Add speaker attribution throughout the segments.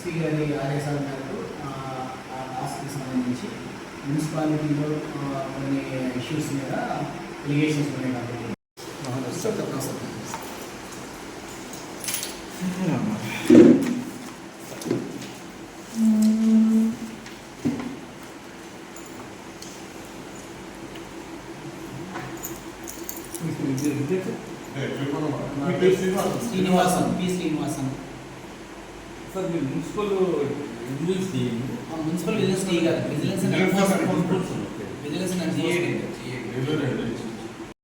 Speaker 1: SP గారి ఆదేశాల మేరకు ఆ టాస్క్కి సంబంధించి మున్సిపాలిటీలో కొన్ని ఇష్యూస్ మీద ఎలిగేషన్స్ ఉన్నాయి కాబట్టి శ్రీనివాసన్
Speaker 2: సార్ మీరు మున్సిపల్ విజిలెన్స్
Speaker 1: మున్సిపల్ విజిలెన్స్ కాదు విజిలెన్స్ అండ్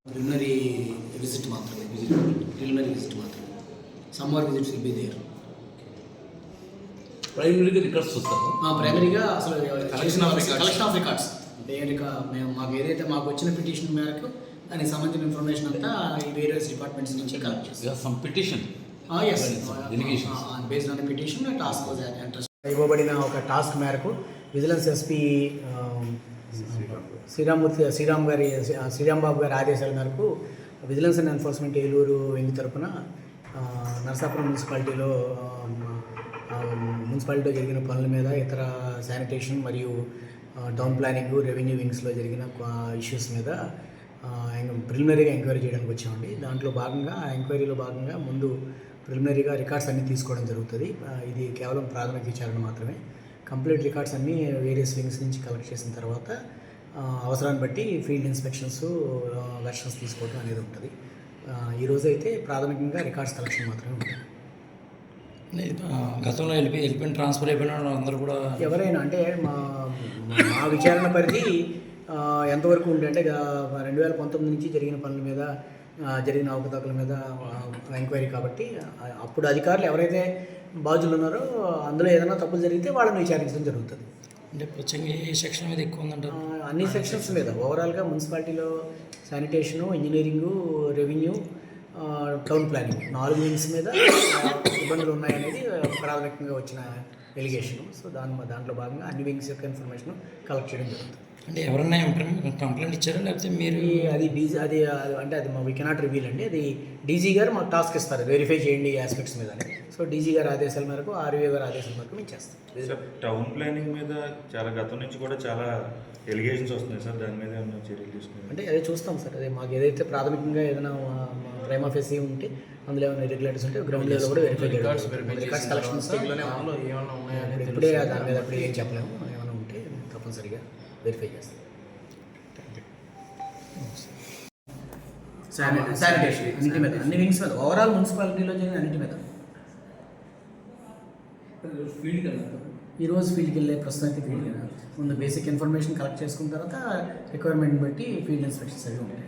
Speaker 1: ప్రిలిమినరీ విజిట్ మాత్రమే summer visits will be there.
Speaker 2: ప్రైమరీగా రికార్డ్స్ వస్తారు.
Speaker 1: ప్రైమరీగా అసలు కలెక్షన్ ఆఫ్ రికార్డ్స్ మేము మాకు వచ్చిన పిటిషన్ మేరకు దానికి సంబంధించిన ఇన్ఫర్మేషన్ అంతా ఈ వేరియస్ డిపార్ట్మెంట్స్ నుంచి కలెక్ట్ చేస్తాం.
Speaker 2: Some petition
Speaker 1: based on petition task was interest ఇవ్వబడిన ఒక టాస్క్ మేరకు విజిలెన్స్ ఎస్పీ శ్రీరాంబాబు గారి ఆదేశాల మేరకు vigilance and enforcement Eluru wing తరఫున నరసాపురం మున్సిపాలిటీలో జరిగిన పనుల మీద ఇతర శానిటేషన్ మరియు టౌన్ ప్లానింగ్ రెవెన్యూ వింగ్స్లో జరిగిన ఇష్యూస్ మీద ప్రిలిమినరీగా ఎంక్వైరీ చేయడానికి వచ్చామండి. దాంట్లో భాగంగా ఎంక్వైరీలో భాగంగా ముందు ప్రిలిమినరీగా రికార్డ్స్ అన్నీ తీసుకోవడం జరుగుతుంది. ఇది కేవలం ప్రాథమిక విచారణ మాత్రమే. కంప్లీట్ రికార్డ్స్ అన్నీ వేరియస్ వింగ్స్ నుంచి కలెక్ట్ చేసిన తర్వాత అవసరాన్ని బట్టి ఫీల్డ్ ఇన్స్పెక్షన్స్ వెర్షన్స్ తీసుకోవడం అనేది ఉంటుంది. ఈరోజు అయితే ప్రాథమికంగా రికార్డ్స్ కలెక్షన్ మాత్రమే ఉంటుంది.
Speaker 3: గతంలో వెళ్ళిపోయిన ట్రాన్స్ఫర్ అయిపోయిన అందరూ కూడా ఎవరైనా
Speaker 1: అంటే మా విచారణ పరిధి ఎంతవరకు ఉంటే అంటే 2019 నుంచి జరిగిన పనుల మీద జరిగిన అవకతవకల మీద ఎంక్వైరీ కాబట్టి అప్పుడు అధికారులు ఎవరైతే బాధ్యులు ఉన్నారో అందులో ఏదైనా తప్పులు జరిగితే వాళ్ళని విచారించడం జరుగుతుంది.
Speaker 3: అంటే ప్రత్యేకంగా ఏ సెక్షన్ మీద ఎక్కువ ఉందంటారు?
Speaker 1: అన్ని సెక్షన్స్ మీద ఓవరాల్గా మున్సిపాలిటీలో sanitation, engineering, revenue, town planning 4 wings మీద ఇబ్బందులు ఉన్నాయనేది ప్రాథమికంగా వచ్చిన ఎలిగేషను. సో దాంట్లో భాగంగా అన్ని వింగ్స్ యొక్క ఇన్ఫర్మేషన్ కలెక్ట్ చేయడం జరుగుతుంది.
Speaker 3: అంటే ఎవరన్నా కంప్లైంట్ ఇచ్చారా లేకపోతే మీరు
Speaker 1: అది వీ కెనాట్ రివీల్ అండి. అది డీజీ గారు మాకు టాస్క్ ఇస్తారు వెరిఫై చేయండి ఈ ఆస్పెక్ట్స్ మీద. సో డీజీ గారి ఆదేశాల మేరకు ఆర్వీఓ గారి ఆదేశాల మేరకు మేము చేస్తాం.
Speaker 4: సార్ టౌన్ ప్లానింగ్ మీద గతం నుంచి కూడా చాలా ఎలిగేషన్స్ వస్తున్నాయి సార్, దాని మీద ఏమైనా చర్యలు తీసుకున్నాం
Speaker 1: అంటే అదే చూస్తాం సార్. అదే మాకు ఏదైతే ప్రాథమికంగా ఏదైనా ప్రైమా ఫేసీ ఉంటే అందులో ఏమైనా ఇర్రెగ్యులారిటీస్ ఉంటే గ్రౌండ్ లెవెల్ కూడా వెరిఫై చేయాలి. రికార్డ్స్ కలెక్షన్ ఇప్పుడే దాని మీద అప్పుడు ఏం చెప్పలేము. ఏమైనా ఉంటే తప్పనిసరిగా వెరిఫై చేస్తాం. శానిటేషన్ అన్నింటి మీద, అన్ని వింగ్స్ మీద, ఓవరాల్ మున్సిపాలిటీలో జరిగిన అన్నింటి మీద. ఈరోజు ఫీల్డ్కి వెళ్ళే ప్రస్తుతానికి ఫీల్డ్కి ముందు బేసిక్ ఇన్ఫర్మేషన్ కలెక్ట్ చేసుకున్న తర్వాత రిక్వైర్మెంట్ బట్టి ఫీల్డ్ ఇన్స్పెక్షన్స్ అవి ఉంటాయి.